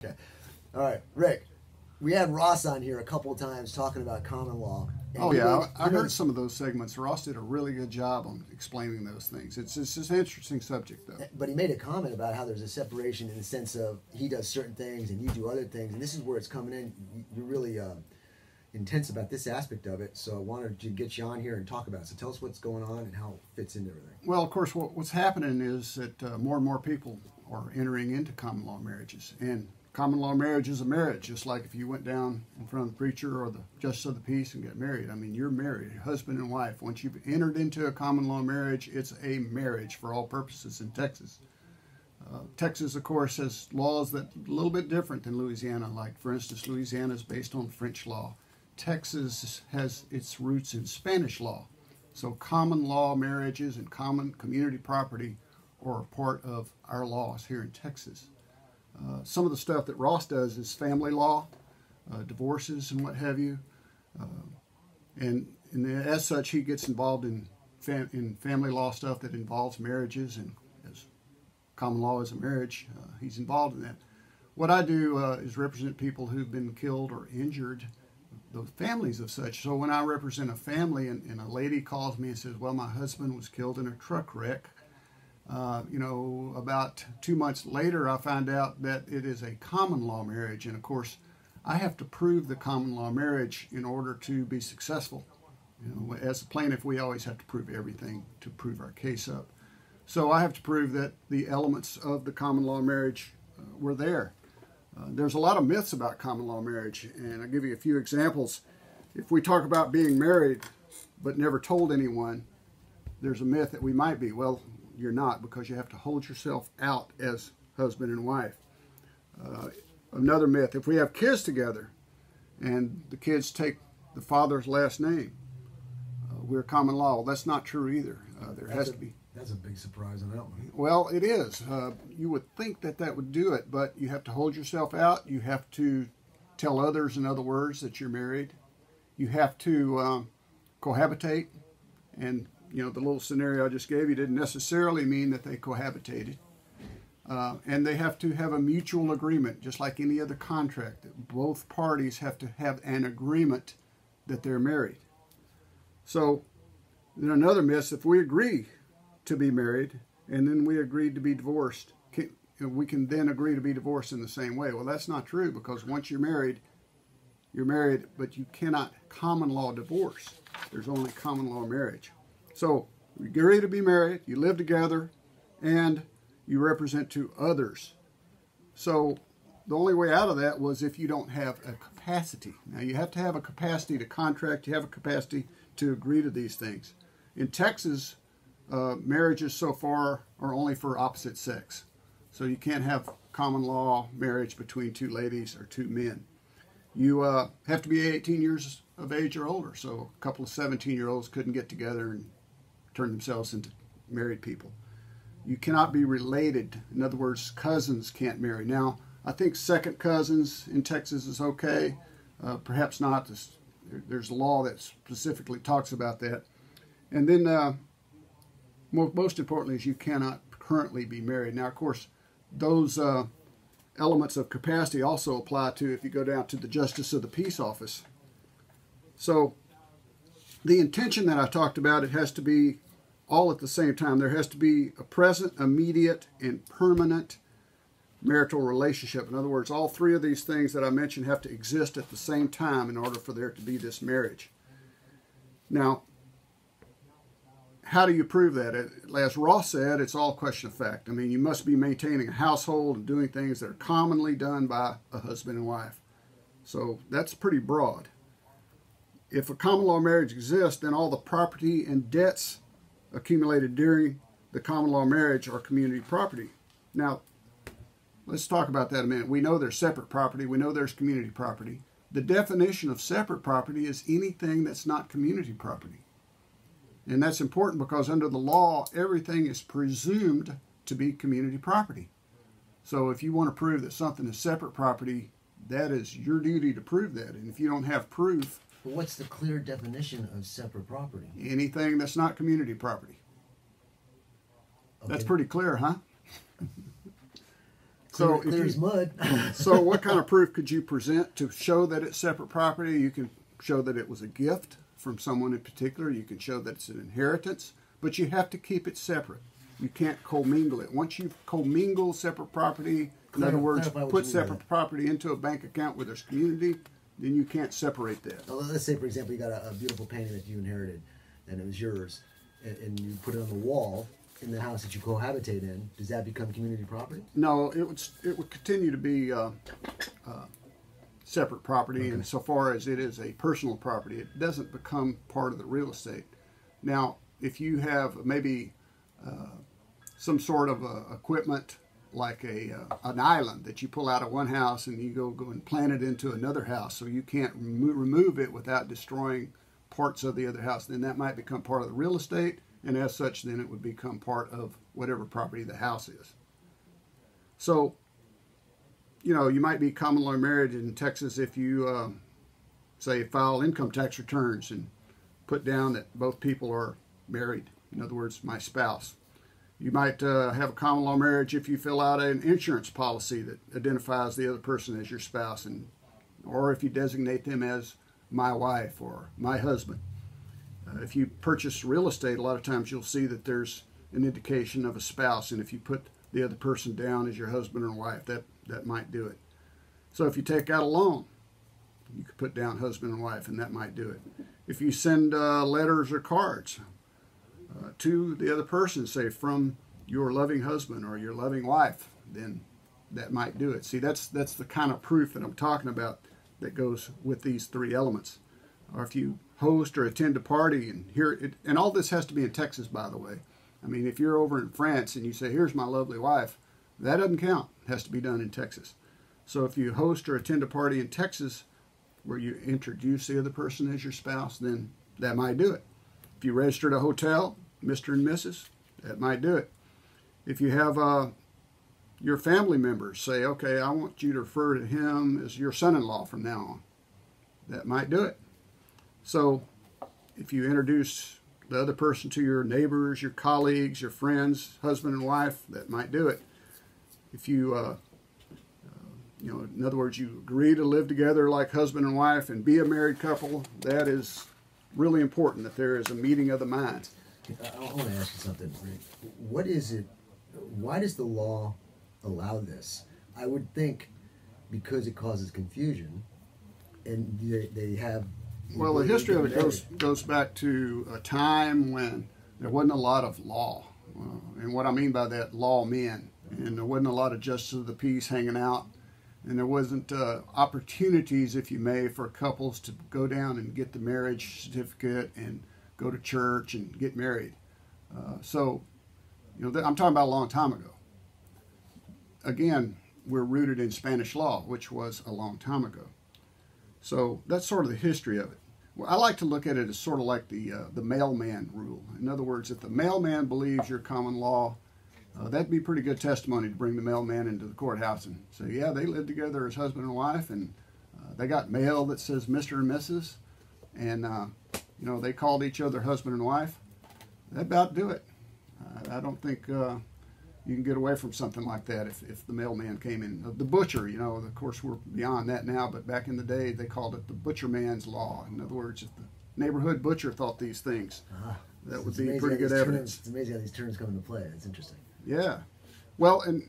Okay. All right, Rick. We had Ross on here a couple of times talking about common law. Oh yeah, I heard some of those segments. Ross did a really good job on explaining those things. It's an interesting subject, though. But he made a comment about how there's a separation in the sense of he does certain things and you do other things, and this is where it's coming in. You're really intense about this aspect of it, so I wanted to get you on here and talk about it. So tell us what's going on and how it fits into everything. Well, of course, what's happening is that more and more people are entering into common law marriages, and common law marriage is a marriage, just like if you went down in front of the preacher or the justice of the peace and got married. I mean, you're married, husband and wife. Once you've entered into a common law marriage, it's a marriage for all purposes in Texas. Texas, of course, has laws that are a little bit different than Louisiana. Like, for instance, Louisiana is based on French law. Texas has its roots in Spanish law. So common law marriages and common community property are a part of our laws here in Texas. Some of the stuff that Ross does is family law, divorces and what have you. And as such, he gets involved in family law stuff that involves marriages, and as common law is a marriage, he's involved in that. What I do is represent people who've been killed or injured, the families of such. So when I represent a family and a lady calls me and says, well, my husband was killed in a truck wreck, about 2 months later, I find out that it is a common law marriage. And of course, I have to prove the common law marriage in order to be successful. As a plaintiff, we always have to prove everything to prove our case up. So I have to prove that the elements of the common law marriage were there. There's a lot of myths about common law marriage, and I'll give you a few examples. If we talk about being married but never told anyone, there's a myth that we might be. Well, you're not, because you have to hold yourself out as husband and wife. Another myth, if we have kids together and the kids take the father's last name, we're common law. Well, that's not true either. That's a big surprise on that one. Well, it is. You would think that would do it, but you have to hold yourself out. You have to tell others, in other words, that you're married. You have to cohabitate, and the little scenario I just gave you didn't necessarily mean that they cohabitated. And they have to have a mutual agreement, just like any other contract. Both parties have to have an agreement that they're married. So, then another myth, if we agree to be married and then we agreed to be divorced, we can then agree to be divorced in the same way. Well, that's not true, because once you're married, but you cannot common law divorce. There's only common law marriage. So, you agree to be married, you live together, and you represent to others. So, the only way out of that was if you don't have a capacity. Now, you have to have a capacity to contract, you have a capacity to agree to these things. In Texas, marriages so far are only for opposite sex. So, you can't have common law marriage between two ladies or two men. You have to be 18 years of age or older. So, a couple of 17-year-olds couldn't get together and turn themselves into married people. You cannot be related. In other words, cousins can't marry. Now, I think second cousins in Texas is okay. Perhaps not. There's a law that specifically talks about that. And then, most importantly, is you cannot currently be married. Now, of course, those elements of capacity also apply to if you go down to the Justice of the Peace office. So, the intention that I talked about, it has to be all at the same time. There has to be a present, immediate, and permanent marital relationship. In other words, all three of these things that I mentioned have to exist at the same time in order for there to be this marriage. Now, how do you prove that? As Ross said, it's all a question of fact. I mean, you must be maintaining a household and doing things that are commonly done by a husband and wife. So that's pretty broad. If a common law marriage exists, then all the property and debts accumulated during the common law marriage are community property. Now, let's talk about that a minute. We know there's separate property. We know there's community property. The definition of separate property is anything that's not community property. And that's important because under the law, everything is presumed to be community property. So if you want to prove that something is separate property, that is your duty to prove that. And if you don't have proof, but what's the clear definition of separate property? Anything that's not community property. Okay. That's pretty clear, huh? Clear as mud. So what kind of proof could you present to show that it's separate property? You can show that it was a gift from someone in particular. You can show that it's an inheritance, but you have to keep it separate. You can't commingle it. Once you've commingled separate property, in other words, put separate property into a bank account where there's community, then you can't separate that. Well, let's say, for example, you got a beautiful painting that you inherited, and it was yours, and you put it on the wall in the house that you cohabitate in. Does that become community property? No, it would continue to be separate property, okay. Insofar as it is a personal property, it doesn't become part of the real estate. Now, if you have maybe some sort of equipment like an island that you pull out of one house and you go and plant it into another house, so you can't remove it without destroying parts of the other house, then that might become part of the real estate, and as such, then it would become part of whatever property the house is. So, you know, you might be common law married in Texas if you, say, file income tax returns and put down that both people are married. In other words, my spouse. You might have a common law marriage if you fill out an insurance policy that identifies the other person as your spouse, or if you designate them as my wife or my husband. If you purchase real estate, a lot of times you'll see that there's an indication of a spouse, and if you put the other person down as your husband or wife, that might do it. So if you take out a loan, you could put down husband and wife, and that might do it. If you send letters or cards to the other person, say from your loving husband or your loving wife, then that might do it. See, that's the kind of proof that I'm talking about that goes with these three elements. Or if you host or attend a party and all this has to be in Texas, by the way. I mean, if you're over in France and you say, here's my lovely wife, that doesn't count. It has to be done in Texas. So if you host or attend a party in Texas where you introduce the other person as your spouse, then that might do it. If you register at a hotel, Mr. and Mrs., that might do it. If you have your family members say, okay, I want you to refer to him as your son-in-law from now on, that might do it. So if you introduce the other person to your neighbors, your colleagues, your friends, husband and wife, that might do it. If you, in other words, you agree to live together like husband and wife and be a married couple, that is really important, that there is a meeting of the minds. I want to ask you something, Rick. What is it, why does the law allow this? I would think because it causes confusion, and they have... Well, the history of it goes back to a time when there wasn't a lot of law. And what I mean by that, lawmen. And there wasn't a lot of justice of the peace hanging out. And there wasn't opportunities, if you may, for couples to go down and get the marriage certificate and go to church and get married. So, I'm talking about a long time ago. Again, we're rooted in Spanish law, which was a long time ago. So that's sort of the history of it. Well, I like to look at it as sort of like the mailman rule. In other words, if the mailman believes your common law, that'd be pretty good testimony to bring the mailman into the courthouse and say, yeah, they lived together as husband and wife, and they got mail that says Mr. and Mrs., and they called each other husband and wife. That'd about do it. I don't think you can get away from something like that if the mailman came in. The butcher, of course we're beyond that now, but back in the day they called it the butcherman's law. In other words, if the neighborhood butcher thought these things, that would be pretty good evidence. It's amazing how these terms come into play. It's interesting. Yeah. Well, and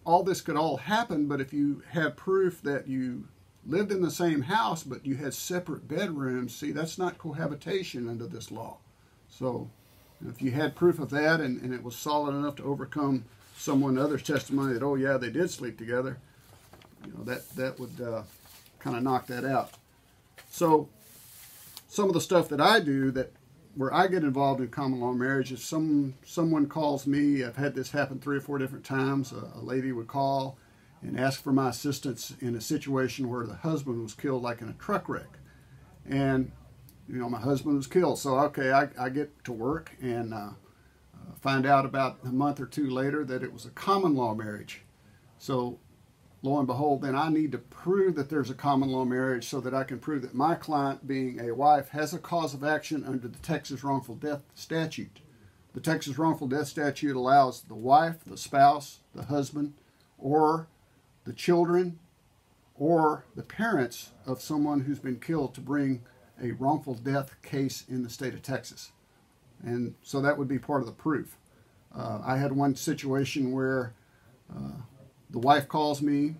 all this could all happen, but if you had proof that you lived in the same house but you had separate bedrooms, see, that's not cohabitation under this law. So if you had proof of that and it was solid enough to overcome someone other's testimony that, oh yeah, they did sleep together, that would kind of knock that out. So some of the stuff that I do where I get involved in common law marriage is someone calls me. I've had this happen 3 or 4 different times. A lady would call and ask for my assistance in a situation where the husband was killed, like in a truck wreck. And my husband was killed. So, okay, I get to work and find out about a month or 2 later that it was a common law marriage. So, lo and behold, then I need to prove that there's a common law marriage so that I can prove that my client, being a wife, has a cause of action under the Texas wrongful death statute. The Texas wrongful death statute allows the wife, the spouse, the husband, or the children or the parents of someone who's been killed to bring a wrongful death case in the state of Texas. And so that would be part of the proof. I had one situation where the wife calls me,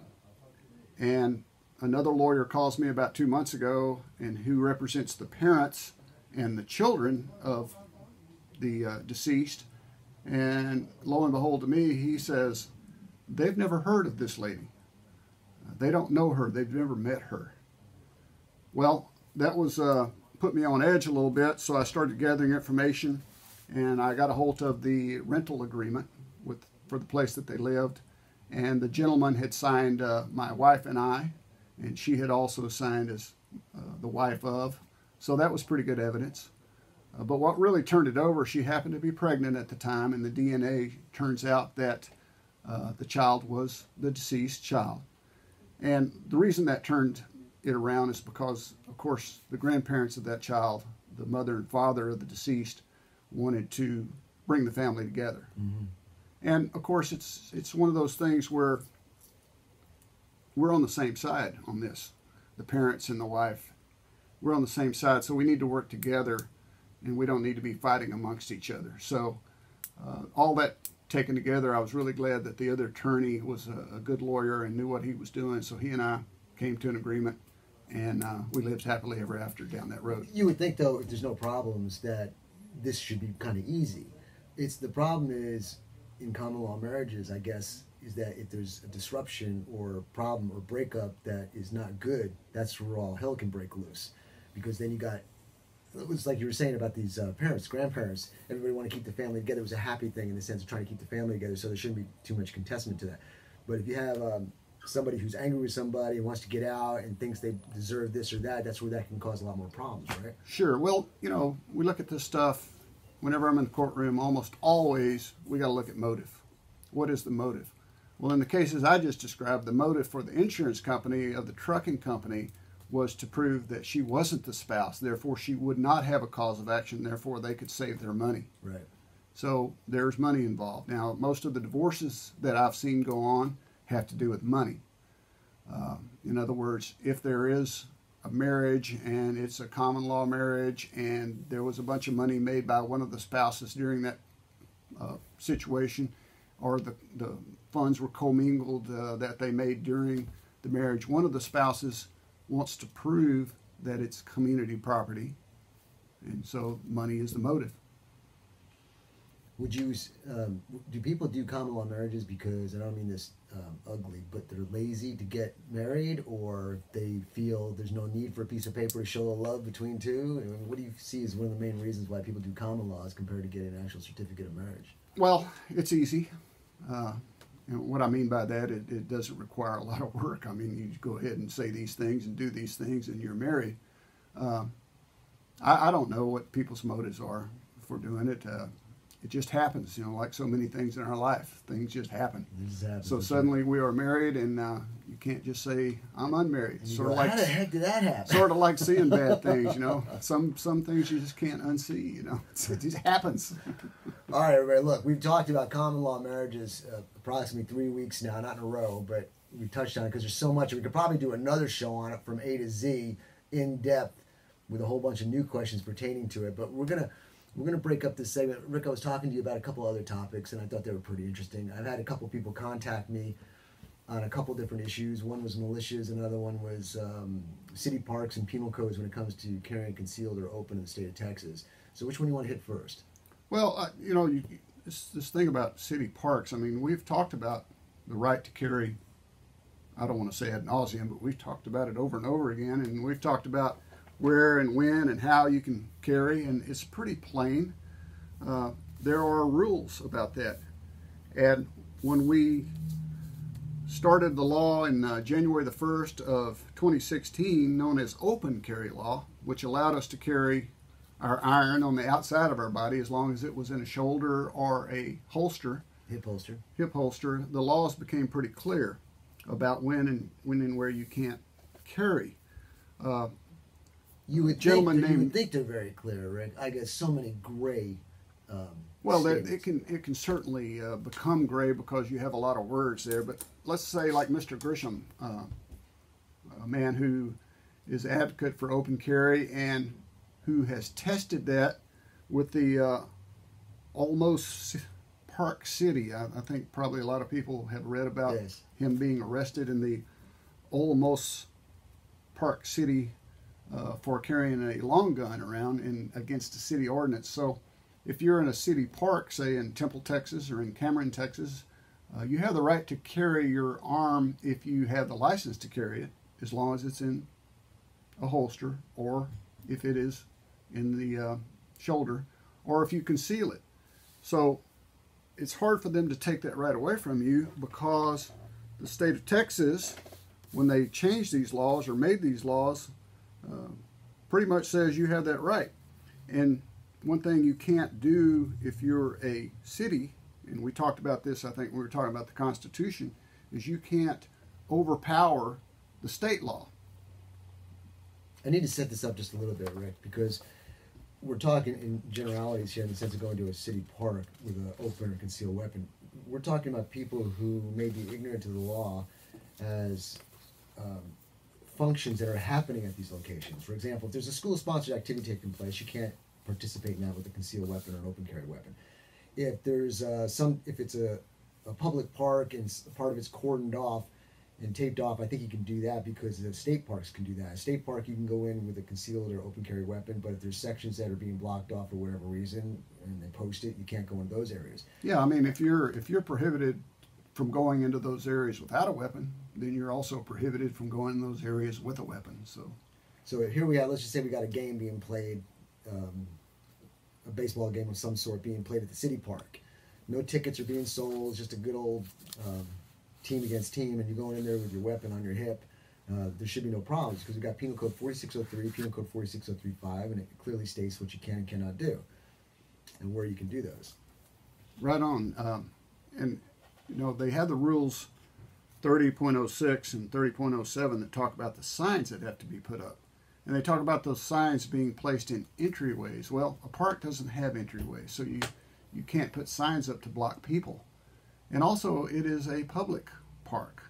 and another lawyer calls me about 2 months ago, and who represents the parents and the children of the deceased. And lo and behold, to me, he says, they've never heard of this lady. They don't know her. They've never met her. Well, that was put me on edge a little bit, so I started gathering information, and I got a hold of the rental agreement for the place that they lived. And the gentleman had signed my wife and I, and she had also signed as the wife of. So that was pretty good evidence. But what really turned it over, she happened to be pregnant at the time, and the DNA turns out that the child was the deceased child. And the reason that turned it around is because, of course, the grandparents of that child, the mother and father of the deceased, wanted to bring the family together. Mm-hmm. And, of course, it's one of those things where we're on the same side on this, the parents and the wife. We're on the same side, so we need to work together, and we don't need to be fighting amongst each other. So all that taken together, I was really glad that the other attorney was a good lawyer and knew what he was doing, so he and I came to an agreement, and we lived happily ever after down that road. You would think, though, if there's no problems, that this should be kind of easy. The problem is, in common law marriages, I guess, is that if there's a disruption or problem or breakup that is not good, that's where all hell can break loose. Because then you got, it was like you were saying about these parents, grandparents, everybody want to keep the family together. It was a happy thing in the sense of trying to keep the family together, so there shouldn't be too much contestment to that. But if you have somebody who's angry with somebody and wants to get out and thinks they deserve this or that, that's where that can cause a lot more problems, right? Sure. Well, we look at this stuff. Whenever I'm in the courtroom, almost always we got to look at motive. What is the motive? Well, in the cases I just described, the motive for the insurance company of the trucking company was to prove that she wasn't the spouse. Therefore, she would not have a cause of action. Therefore, they could save their money. Right. So there's money involved. Now, most of the divorces that I've seen go on have to do with money. In other words, if there is a marriage and it's a common law marriage and there was a bunch of money made by one of the spouses during that situation, or the funds were commingled that they made during the marriage, one of the spouses wants to prove that it's community property, and so money is the motive. Would you, do people do common law marriages because, I don't mean this ugly, but they're lazy to get married, or they feel there's no need for a piece of paper to show the love between two? I mean, what do you see as one of the main reasons why people do common laws compared to getting an actual certificate of marriage? Well, it's easy. What I mean by that, it doesn't require a lot of work. I mean, you go ahead and say these things and do these things and you're married. I don't know what people's motives are for doing it. It just happens, like so many things in our life. Things just happen. So suddenly we are married, and you can't just say, I'm unmarried. Sort of like, how the heck did that happen? Sort of like seeing bad things, Some things you just can't unsee, It just happens. All right, everybody, look, we've talked about common law marriages approximately 3 weeks now, not in a row, but we touched on it because there's so much. We could probably do another show on it from A to Z, in depth, with a whole bunch of new questions pertaining to it. But we're gonna break up this segment. Rick, I was talking to you about a couple other topics, and I thought they were pretty interesting. I've had a couple people contact me on a couple different issues. One was militias, another one was city parks and penal codes when it comes to carrying concealed or open in the state of Texas. So which one do you want to hit first? Well, this thing about city parks, I mean, we've talked about the right to carry, I don't want to say ad nauseum, but we've talked about it over and over again, and we've talked about where and when and how you can carry, and it's pretty plain. There are rules about that. And when we started the law in January the 1st of 2016, known as open carry law, which allowed us to carry our iron on the outside of our body as long as it was in a shoulder or a holster. Hip holster. Hip holster. The laws became pretty clear about when and where you can't carry. You would think they're very clear, Rick. I guess so many gray. Well, it can certainly become gray because you have a lot of words there. But let's say like Mr. Grisham, a man who is advocate for open carry and who has tested that with the almost Park City. I think probably a lot of people have read about Yes. him being arrested in the almost Park City for carrying a long gun around against the city ordinance. So if you're in a city park, say in Temple, Texas, or in Cameron, Texas, you have the right to carry your arm if you have the license to carry it, as long as it's in a holster, or if it is in the shoulder, or if you conceal it. So it's hard for them to take that right away from you, because the state of Texas, when they changed these laws or made these laws, pretty much says you have that right. And one thing you can't do if you're a city, and we talked about this, I think, when we were talking about the Constitution, is you can't overpower the state law. I need to set this up just a little bit, Rick, because we're talking in generalities here in the sense of going to a city park with an open or concealed weapon. We're talking about people who may be ignorant to the law as functions that are happening at these locations. For example, if there's a school-sponsored activity taking place, you can't participate now with a concealed weapon or an open carry weapon. If there's if it's a public park and part of it's cordoned off and taped off, I think you can do that because the state parks can do that. A state park, you can go in with a concealed or open carry weapon, but if there's sections that are being blocked off for whatever reason and they post it, you can't go into those areas. Yeah, I mean, if you're prohibited from going into those areas without a weapon, then you're also prohibited from going in those areas with a weapon. So here we have, let's just say we got a game being played, a baseball game of some sort being played at the city park. No tickets are being sold, it's just a good old team against team, and you're going in there with your weapon on your hip. There should be no problems because we've got Penal Code 4603, Penal Code 46035, and it clearly states what you can and cannot do and where you can do those. Right on. And, you know, they have the rules 30.06 and 30.07 that talk about the signs that have to be put up. And they talk about those signs being placed in entryways. Well, a park doesn't have entryways, so you can't put signs up to block people. And also, it is a public park.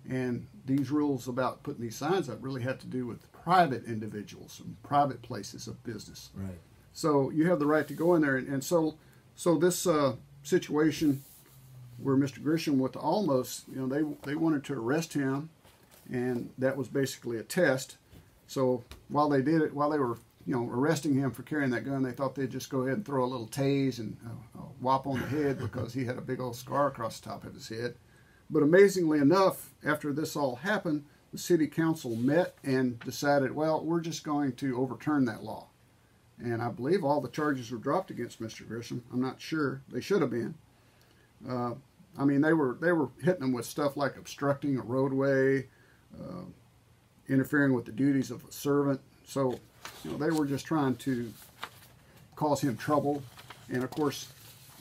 And these rules about putting these signs up really have to do with private individuals and private places of business. Right. So you have the right to go in there. And so this situation where Mr. Grisham with the almost, you know, they wanted to arrest him, and that was basically a test. So while they did it, while they were, you know, arresting him for carrying that gun, they thought they'd just go ahead and throw a little tase and a whop on the head because he had a big old scar across the top of his head. But amazingly enough, after this all happened, the city council met and decided, well, we're just going to overturn that law. And I believe all the charges were dropped against Mr. Grisham. I'm not sure. They should have been. I mean, they were hitting him with stuff like obstructing a roadway, interfering with the duties of a servant. So, you know, they were just trying to cause him trouble. And of course,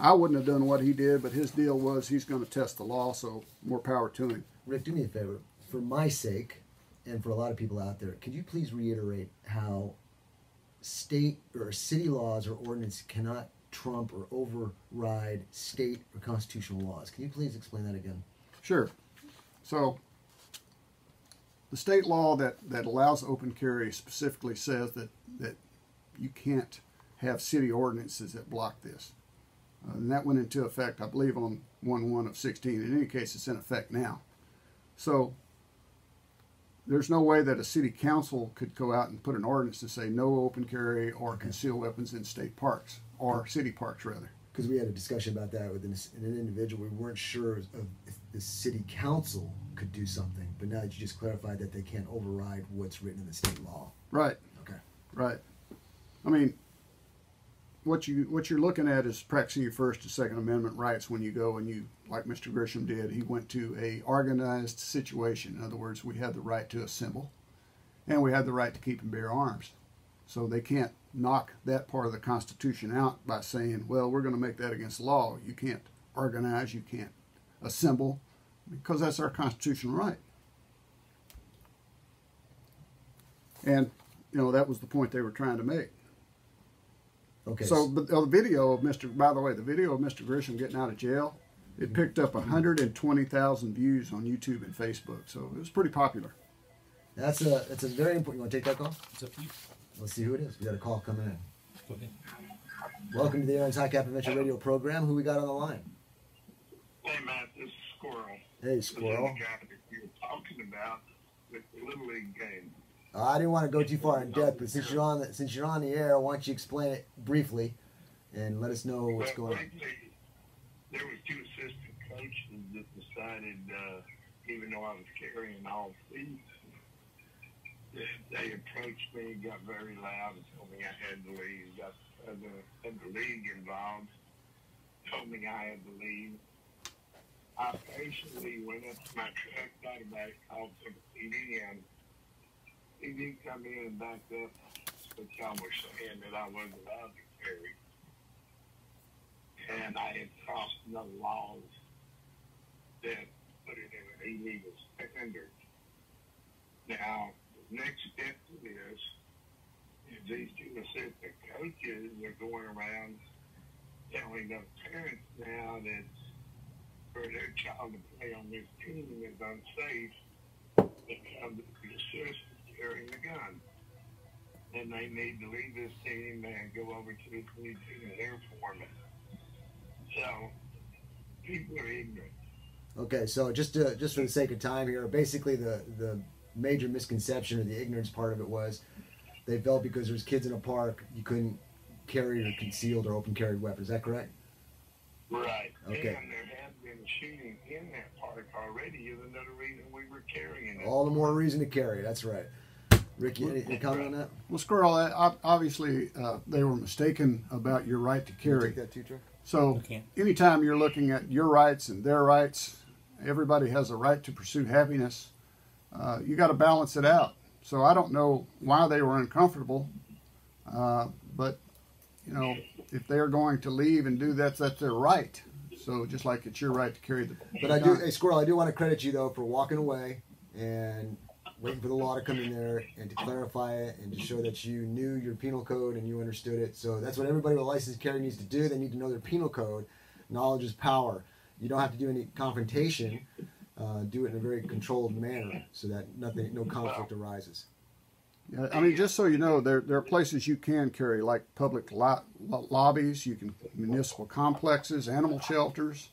I wouldn't have done what he did, but his deal was he's going to test the law, so more power to him. Rick, do me a favor. For my sake, and for a lot of people out there, could you please reiterate how state or city laws or ordinance cannot trump or override state or constitutional laws? Can you please explain that again? Sure. So, the state law that allows open carry specifically says that you can't have city ordinances that block this. And that went into effect, I believe, on 1/1/16. In any case, it's in effect now. So there's no way that a city council could go out and put an ordinance to say no open carry or concealed weapons in state parks, or city parks, rather. Because we had a discussion about that with an individual. We weren't sure if the city council could do something, but now that you just clarified that they can't override what's written in the state law. Right. Okay. Right. I mean, what you're looking at is practicing your First and Second Amendment rights when you go and you, like Mr. Grisham did, he went to a organized situation. In other words, we have the right to assemble, and we have the right to keep and bear arms. So they can't knock that part of the Constitution out by saying, well, we're going to make that against the law. You can't organize, you can't assemble, because that's our constitutional right. And, you know, that was the point they were trying to make. Okay. So the video of the video of Mr. Grisham getting out of jail It picked up 120,000 views on YouTube and Facebook, so it was pretty popular. That's a very important. You want to take that call? It's up to you. Let's see who it is. We got a call coming in. Go ahead. Welcome to the Aaron's High Cap Adventure Radio program. Who we got on the line? Hey, Matt, this is Squirrel. Hey, Squirrel. This is the guy that you were talking about with the Little League game. I didn't want to go too far in depth, but since you're on the air, why don't you explain it briefly and let us know what's going on? There was two assistant coaches that decided, even though I was carrying all seats, they approached me, got very loud, and told me I had to leave. Got the league involved, told me I had to leave. I patiently went up to my truck, got a back, called for the PD, and PD come in and backed up, but y'all were saying that I wasn't allowed to carry. And I had crossed the laws that put it in an illegal standard. Now, the next step to this is these two assistant coaches are going around telling the parents now that for their child to play on this team is unsafe because the assistant carrying a gun. And they need to leave this team and go over to the 22 and air foreman. So, people are ignorant. Okay, so just for the sake of time here, basically the major misconception or the ignorance part of it was they felt because there's kids in a park, you couldn't carry or concealed or open carried weapons. Is that correct? Right. Okay. And there has been shooting in that park already is another reason we were carrying it. All the more reason to carry. That's right. Rick, any comment on that? Well, Squirrel, obviously they were mistaken about your right to Can you carry. take that too, Trey? So Okay. anytime you're looking at your rights and their rights, everybody has a right to pursue happiness. You got to balance it out. So I don't know why they were uncomfortable, but you know, if they're going to leave and do that, that's their right. So just like it's your right to carry the But I do, hey Squirrel, I do want to credit you though for walking away and waiting for the law to come in there and to clarify it and to show that you knew your penal code and you understood it. So that's what everybody with a license to carry needs to do. They need to know their penal code. Knowledge is power. You don't have to do any confrontation. Do it in a very controlled manner so that no conflict arises. Yeah, I mean, just so you know, there are places you can carry, like public lobbies, municipal complexes, animal shelters,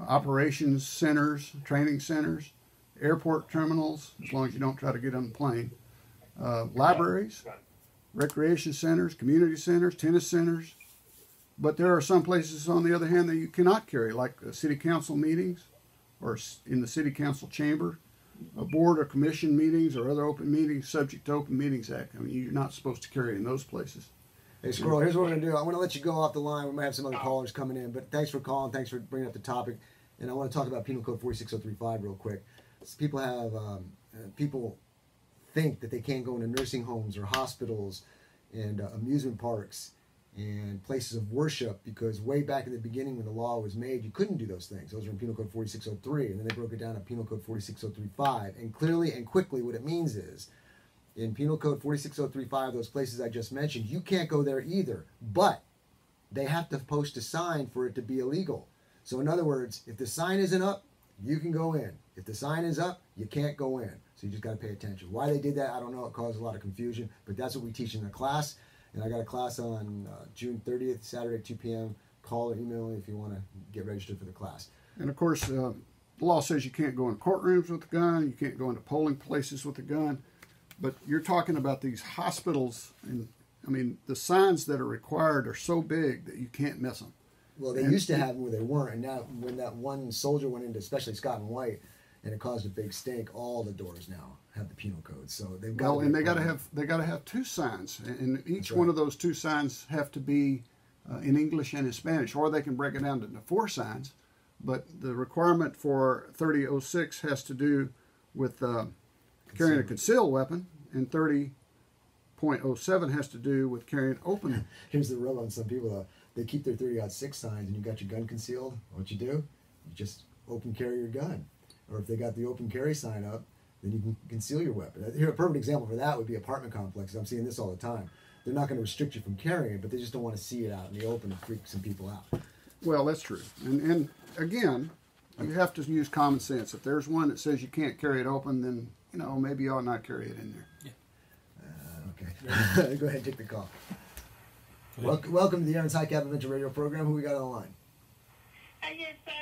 operations centers, training centers, airport terminals, as long as you don't try to get on the plane, libraries, recreation centers, community centers, tennis centers. But there are some places, on the other hand, that you cannot carry, like city council meetings or in the city council chamber, a board or commission meetings or other open meetings subject to Open Meetings Act. I mean, you're not supposed to carry in those places. Hey, Squirrel, here's what we're going to do. I'm going to let you go off the line. We might have some other callers coming in, but thanks for calling. Thanks for bringing up the topic. And I want to talk about Penal Code 46035 real quick. People think that they can't go into nursing homes or hospitals and amusement parks and places of worship because way back in the beginning when the law was made, you couldn't do those things. Those were in Penal Code 4603, and then they broke it down to Penal Code 46035. And clearly and quickly what it means is, in Penal Code 46035, those places I just mentioned, you can't go there either, but they have to post a sign for it to be illegal. So in other words, if the sign isn't up, you can go in. If the sign is up, you can't go in. So you just got to pay attention. Why they did that, I don't know. It caused a lot of confusion, but that's what we teach in the class. And I got a class on June 30th, Saturday at 2 p.m. Call or email me if you want to get registered for the class. And of course, the law says you can't go in courtrooms with a gun, you can't go into polling places with a gun. But you're talking about these hospitals, and I mean, the signs that are required are so big that you can't miss them. Well, they used to have them where they weren't, and now when that one soldier went into, especially Scott and White, and it caused a big stink, all the doors now have the penal code. So they've got. Well, and they got to have two signs, and each one of those two signs have to be in English and in Spanish, or they can break it down into 4 signs. But the requirement for 3006 has to do with carrying a concealed weapon, and 30.07 has to do with carrying open. Here's the rub on some people. They keep their 30-06 signs, and you got your gun concealed. What you do? You just open carry your gun. Or if they got the open carry sign up, then you can conceal your weapon. Here, a perfect example for that would be apartment complexes. I'm seeing this all the time. They're not going to restrict you from carrying it, but they just don't want to see it out in the open and freak some people out. Well, that's true. And again, you have to use common sense. If there's one that says you can't carry it open, then, maybe you ought not carry it in there. Okay. Go ahead and take the call. Welcome to the Aaron's High Cap Adventure Radio program. Who we got on the line? Yes, sir.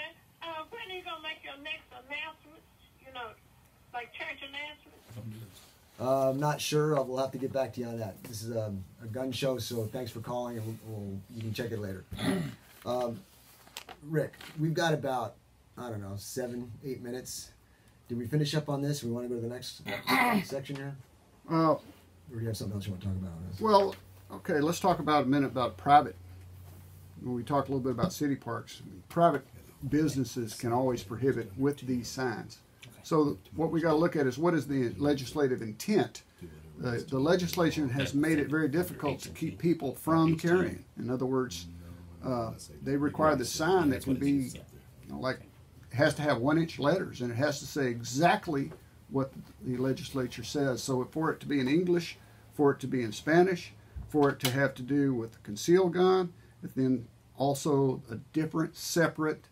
When are you going to make your next announcements? Like church announcements? I'm not sure. We'll have to get back to you on that. This is a gun show, so thanks for calling, and you can check it later. Rick, we've got about, 7-8 minutes. Did we finish up on this? We want to go to the next section here? Or do you have something else you want to talk about on this? Well, okay, let's talk about a minute about private. When we talk a little bit about city parks, private businesses can always prohibit with these signs. So what we got to look at is what is the legislative intent. The legislation has made it very difficult to keep people from carrying. In other words, they require the sign that can be, it has to have 1-inch letters, and it has to say exactly what the legislature says. So for it to be in English, for it to be in Spanish, for it to have to do with a concealed gun, and then also a different, separate,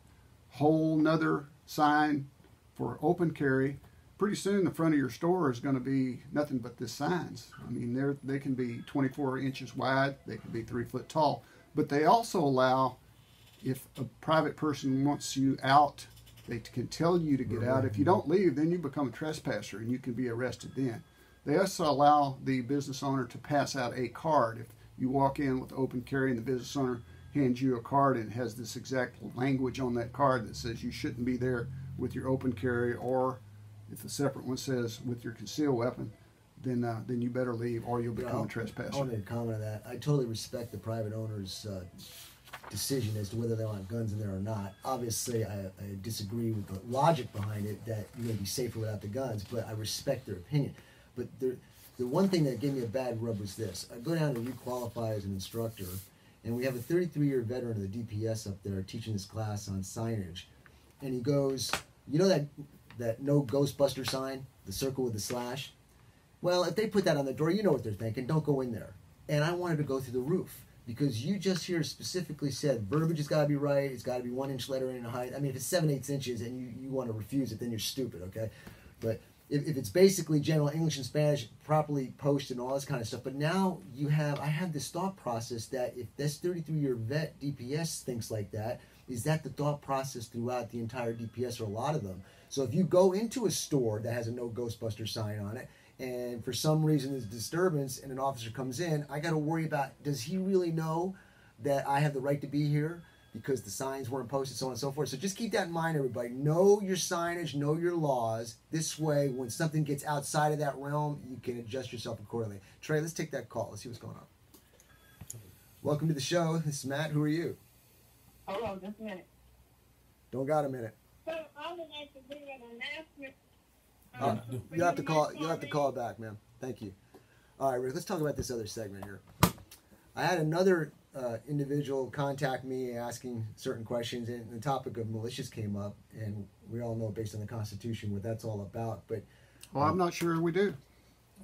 whole nother sign for open carry. Pretty soon the front of your store is going to be nothing but the signs. I mean, they can be 24 inches wide, they can be 3 foot tall, but they also allow, if a private person wants you out, they can tell you to get out. If you don't leave, then you become a trespasser and you can be arrested then. They also allow the business owner to pass out a card. If you walk in with open carry and the business owner hands you a card and it has this exact language on that card that says you shouldn't be there with your open carry, or if the separate one says with your concealed weapon, then you better leave or you'll become a trespasser. I want to comment on that. I totally respect the private owner's decision as to whether they want guns in there or not. Obviously, I disagree with the logic behind it, that you may be safer without the guns, but I respect their opinion. But the one thing that gave me a bad rub was this. I go down to requalify as an instructor, and we have a 33-year veteran of the DPS up there teaching this class on signage. And he goes, that no Ghostbuster sign, the circle with the slash? Well, if they put that on the door, you know what they're thinking. Don't go in there. And I wanted to go through the roof, because you just here specifically said verbiage has got to be right. It's got to be 1-inch lettering in height. I mean, if it's 7/8 inches and you want to refuse it, then you're stupid, okay? But if it's basically general English and Spanish, properly posted and all this kind of stuff. But now I have this thought process that if this 33-year vet DPS thinks like that, is that the thought process throughout the entire DPS, or a lot of them? So if you go into a store that has a no Ghostbuster sign on it, and for some reason there's disturbance and an officer comes in, I got to worry about, does he really know that I have the right to be here because the signs weren't posted, so on and so forth? So just keep that in mind, everybody. Know your signage, know your laws. This way, when something gets outside of that realm, you can adjust yourself accordingly. Trey, let's take that call. Let's see what's going on. Welcome to the show. This is Matt. Who are you? Hold on just a minute. Don't got a minute. So I would like to do an announcement. You'll have to call. You'll have to call back, ma'am. Thank you. All right, Rick. Let's talk about this other segment here. I had another individual contact me asking certain questions, and the topic of militias came up, and we all know, based on the Constitution, what that's all about. But I'm not sure we do.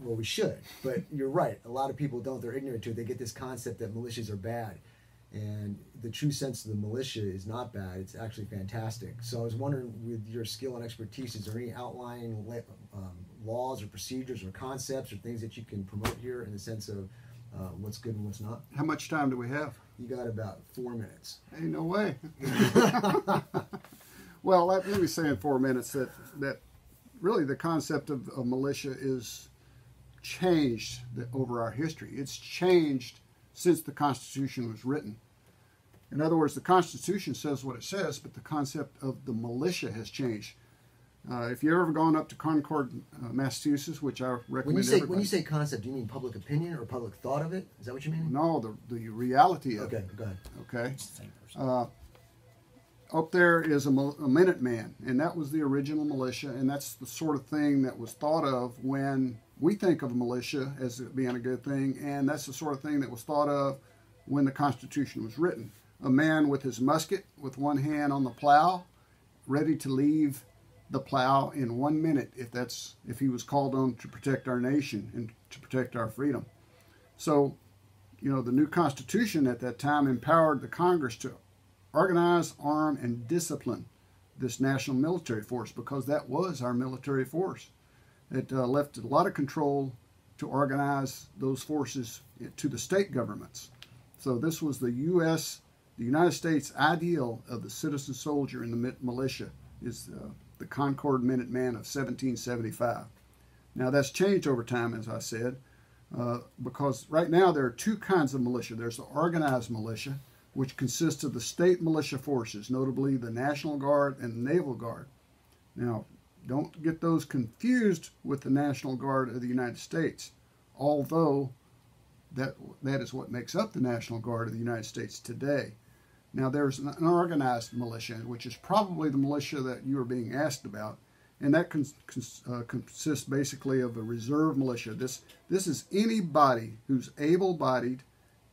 Well, we should. But you're right. A lot of people don't. They're ignorant to it. They get this concept that militias are bad. And the true sense of the militia is not bad. It's actually fantastic. So I was wondering, with your skill and expertise, is there any outlying laws or procedures or concepts or things that you can promote here in the sense of what's good and what's not? How much time do we have? You got about 4 minutes. Hey, no way. Well, let me say in 4 minutes that really the concept of militia is changed over our history. It's changed since the Constitution was written. In other words, the Constitution says what it says, but the concept of the militia has changed. If you've ever gone up to Concord, Massachusetts, which I recommend everybody. When you say concept, do you mean public opinion or public thought of it? Is that what you mean? No, the reality of it. Okay, go ahead. Okay. Up there is a Minuteman, and that was the original militia, and that's the sort of thing that was thought of when we think of militia as it being a good thing, and that's the sort of thing that was thought of when the Constitution was written. A man with his musket, with one hand on the plow, ready to leave the plow in 1 minute if he was called on to protect our nation and to protect our freedom. So, the new Constitution at that time empowered the Congress to organize, arm, and discipline this national military force, because that was our military force. It left a lot of control to organize those forces to the state governments. So this was the United States ideal of the citizen soldier in the militia, is the Concord Minuteman of 1775. Now that's changed over time, as I said, because right now there are two kinds of militia. There's the organized militia, which consists of the state militia forces, notably the National Guard and the Naval Guard. Now, don't get those confused with the National Guard of the United States, although that is what makes up the National Guard of the United States today. Now, there's an organized militia, which is probably the militia that you are being asked about, and that consists basically of a reserve militia. This is anybody who's able-bodied,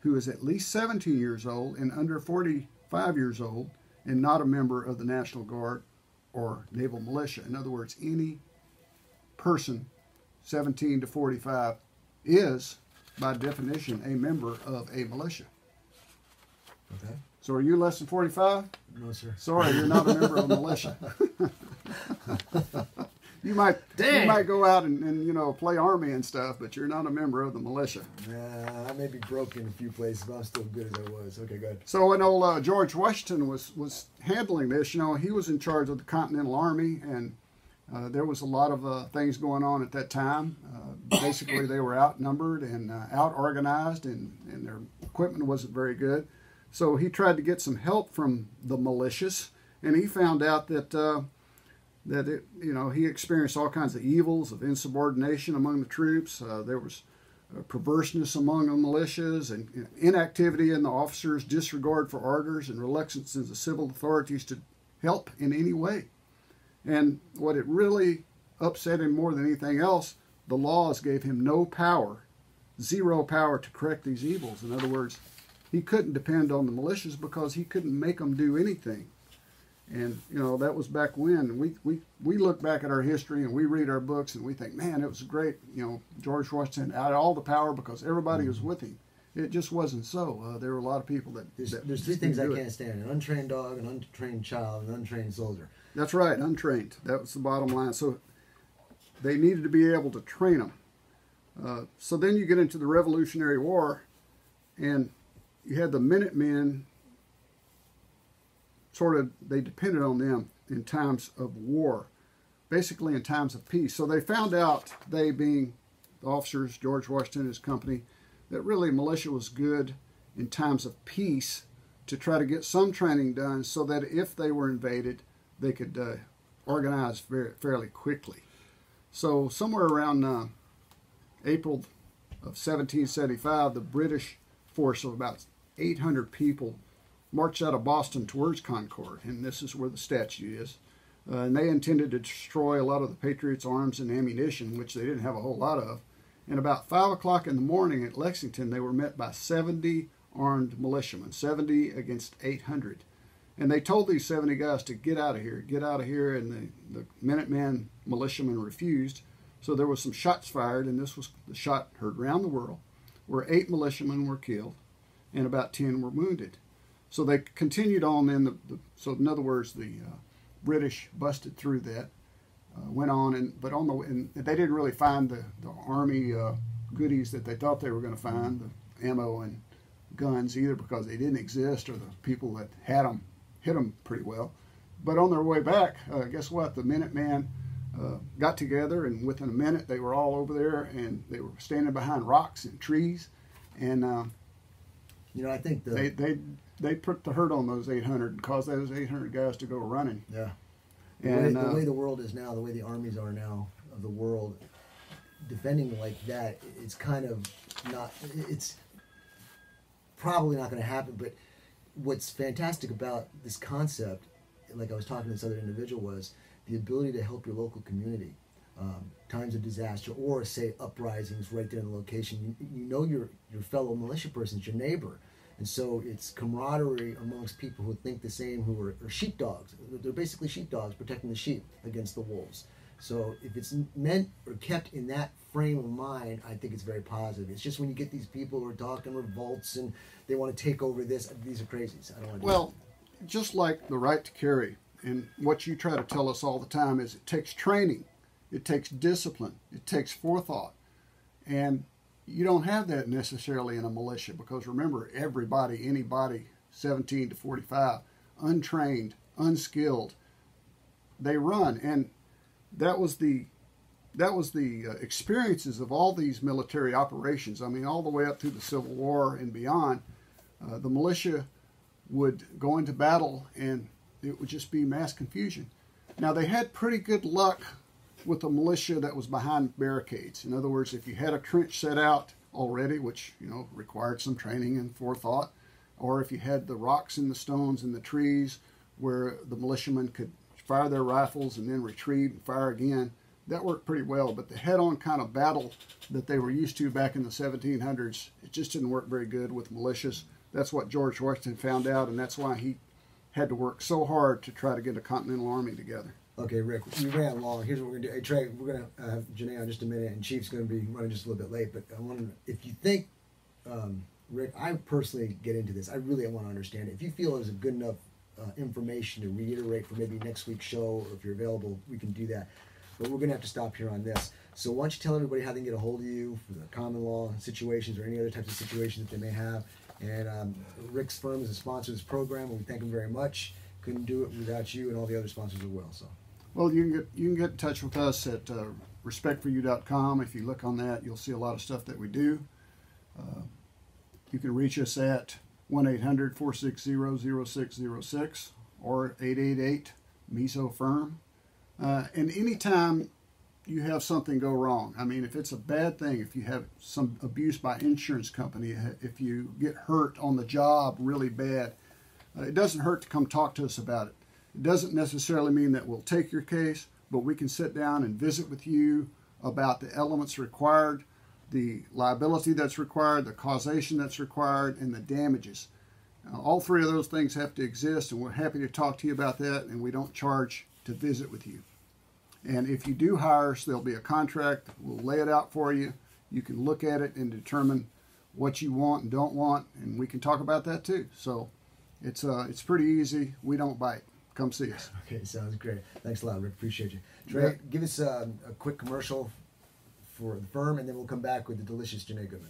who is at least 17 years old and under 45 years old, and not a member of the National Guard or Naval Militia. In other words, any person 17 to 45 is, by definition, a member of a militia. Okay. So are you less than 45? No, sir. Sorry, you're not a member of a militia. You might go out and play army and stuff, but you're not a member of the militia. I may be broke in a few places, but I'm still good as I was. Okay, good. So when old George Washington was handling this, he was in charge of the Continental Army, and there was a lot of things going on at that time. Basically, they were outnumbered and out-organized, and their equipment wasn't very good. So he tried to get some help from the militias, and he found out that he experienced all kinds of evils of insubordination among the troops. There was perverseness among the militias, and inactivity in the officers, disregard for orders, and reluctance of the civil authorities to help in any way. And what it really upset him more than anything else, the laws gave him no power, zero power to correct these evils. In other words, he couldn't depend on the militias because he couldn't make them do anything. And, that was back when. We look back at our history and we read our books and we think, man, it was great. George Washington had all the power because everybody was with him. It just wasn't so. There were a lot of people that... There's three things I can't stand: an untrained dog, an untrained child, and an untrained soldier. That's right, untrained. That was the bottom line. So they needed to be able to train them. So then you get into the Revolutionary War, and you had the Minutemen. They depended on them in times of war, basically in times of peace. So they found out, they being the officers, George Washington and his company, that really militia was good in times of peace to try to get some training done so that if they were invaded, they could organize fairly quickly. So somewhere around April of 1775, the British force of about 800 people marched out of Boston towards Concord, and this is where the statue is. And they intended to destroy a lot of the Patriots' arms and ammunition, which they didn't have a whole lot of. And about 5 o'clock in the morning at Lexington, they were met by 70 armed militiamen, 70 against 800. And they told these 70 guys to get out of here, and the Minuteman militiamen refused. So there was some shots fired, and this was the shot heard around the world, where 8 militiamen were killed and about 10 were wounded. So they continued on. So in other words, the British busted through that, went on, and they didn't really find the Army goodies that they thought they were going to find, the ammo and guns either, because they didn't exist, or the people that had them hit them pretty well. But on their way back, guess what? The Minutemen got together, and within a minute they were all over there, and they were standing behind rocks and trees, and I think they put the hurt on those 800 and caused those 800 guys to go running. Yeah. And the way the world is now, the way the armies are now of the world, defending like that, it's kind of not. It's probably not going to happen. But what's fantastic about this concept, like I was talking to this other individual, was the ability to help your local community. Times of disaster, or say uprisings right there in the location. You know your fellow militia person is your neighbor. And so it's camaraderie amongst people who think the same, who are sheepdogs. They're basically sheepdogs protecting the sheep against the wolves. So if it's meant or kept in that frame of mind, I think it's very positive. It's just when you get these people who are talking revolts and they want to take over this, these are crazies. I don't want to just like the right to carry, and what you try to tell us all the time is it takes training, it takes discipline, it takes forethought. And you don't have that necessarily in a militia, because remember, everybody, anybody 17 to 45, untrained, unskilled, they run. And that was the experiences of all these military operations. I mean, all the way up through the Civil War and beyond, the militia would go into battle and it would just be mass confusion. Now, they had pretty good luck with a militia that was behind barricades. In other words, if you had a trench set out already, which, you know, required some training and forethought, or if you had the rocks and the stones and the trees where the militiamen could fire their rifles and then retreat and fire again, that worked pretty well. But the head-on kind of battle that they were used to back in the 1700s, it just didn't work very good with militias. That's what George Washington found out, and that's why he had to work so hard to try to get a Continental Army together. Okay, Rick, we ran long. Here's what we're going to do. Hey, Trey, we're going to have Janae on just a minute, and Chief's going to be running just a little bit late. But I want to, if you think, Rick, I personally get into this. I really want to understand it. If you feel there's a good enough information to reiterate for maybe next week's show, or if you're available, we can do that. But we're going to have to stop here on this. So why don't you tell everybody how they can get a hold of you for the common law situations or any other types of situations that they may have. And Rick's firm is a sponsor of this program, and we thank him very much. Couldn't do it without you and all the other sponsors as well. So. Well, you can get in touch with us at respectforyou.com. If you look on that, you'll see a lot of stuff that we do. You can reach us at 1-800-460-0606 or 888-MESO-FIRM. And anytime you have something go wrong, I mean, if it's a bad thing, if you have some abuse by insurance company, if you get hurt on the job really bad, it doesn't hurt to come talk to us about it. It doesn't necessarily mean that we'll take your case, but we can sit down and visit with you about the elements required, the liability that's required, the causation that's required, and the damages. All three of those things have to exist, and we're happy to talk to you about that, and we don't charge to visit with you. And if you do hire us, there'll be a contract. We'll lay it out for you. You can look at it and determine what you want and don't want, and we can talk about that too. So it's pretty easy. We don't bite. Come see us. Okay, sounds great. Thanks a lot, Rick. Appreciate you. Trey, yeah. Give us a quick commercial for the firm, and then we'll come back with the delicious Janae Goodman.